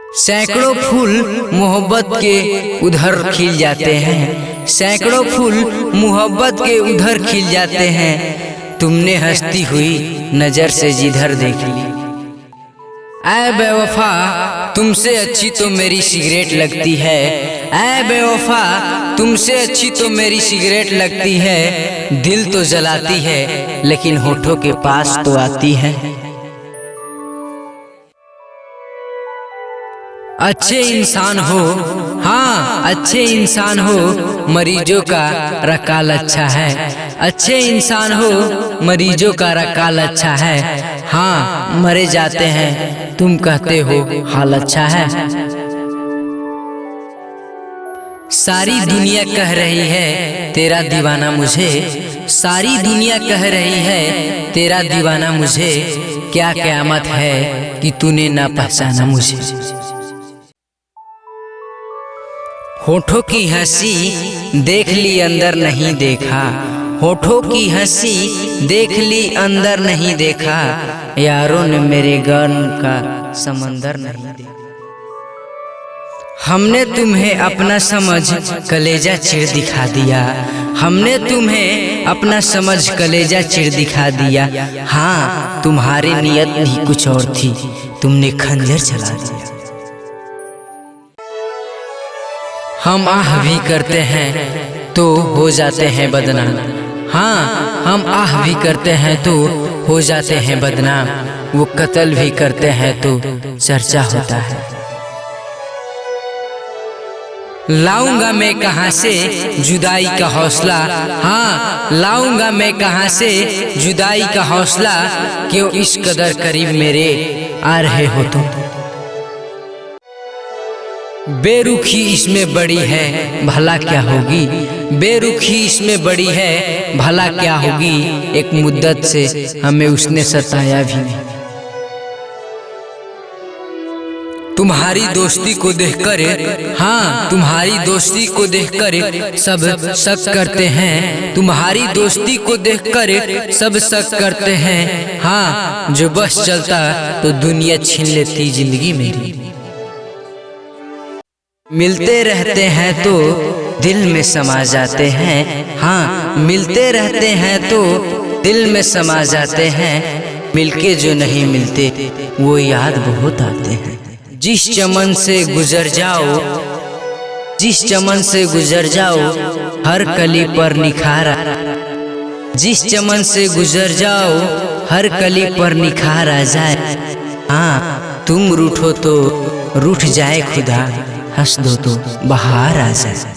सैकड़ों फूल मोहब्बत के उधर खिल जाते हैं, सैकड़ों फूल मोहब्बत के उधर खिल जाते हैं। तुमने हंसती हुई नजर से जिधर देख ली। ऐ बेवफा तुमसे अच्छी तो मेरी सिगरेट लगती है, ऐ बेवफा तुमसे अच्छी तो मेरी सिगरेट लगती है। दिल तो जलाती है लेकिन होठों के पास तो आती है। अच्छे इंसान हो, हाँ अच्छे इंसान हो, मरीजों का रकाल अच्छा है। अच्छे इंसान हो, मरीजों का रकाल अच्छा है। हाँ मरे जाते हैं, तुम कहते हो हाल अच्छा है। सारी दुनिया कह रही है तेरा दीवाना मुझे, सारी दुनिया कह रही है तेरा दीवाना मुझे। क्या क़यामत है कि तूने ना पहचाना मुझे। होठों की हंसी देख ली अंदर नहीं देखा, होठों की हंसी देख ली अंदर नहीं देखा। यारों ने मेरे गम का समंदर नहीं देखा। हमने तुम्हें अपना समझ कलेजा चिर दिखा दिया, हमने तुम्हें अपना समझ कलेजा चिर दिखा दिया। हाँ तुम्हारी नियत भी कुछ और थी, तुमने खंजर चला दिया। हम आह भी करते हैं तो हो जाते हैं बदनाम, हाँ हम आह भी करते हैं तो हो जाते हैं बदनाम। वो कत्ल भी करते हैं तो चर्चा होता है। लाऊंगा मैं कहाँ से जुदाई का हौसला, हाँ लाऊंगा मैं कहाँ से जुदाई का हौसला। क्यों इस कदर करीब मेरे आ रहे हो तुम। बेरुखी इसमें बड़ी है भला क्या होगी, बेरुखी इसमें बड़ी है भला क्या होगी। एक मुद्दत से हमें उसने सताया भी नहीं। तुम्हारी दोस्ती को देखकर, हाँ तुम्हारी दोस्ती को देखकर सब शक करते हैं। तुम्हारी दोस्ती को देखकर सब शक करते हैं। हाँ जो बस चलता तो दुनिया छीन लेती जिंदगी मेरी। मिलते रहते हैं तो दिल में समा जाते हैं, हाँ मिलते रहते हैं तो दिल में समा जाते हैं। मिलके जो नहीं मिलते वो याद बहुत आते हैं। जिस चमन से गुजर जाओ, जिस चमन से गुजर जाओ हर कली पर निखार, जिस चमन से गुजर जाओ हर कली पर निखार आ जाए। हाँ तुम रूठो तो रूठ जाए खुदा, हंस दो तो बहार आ जाए।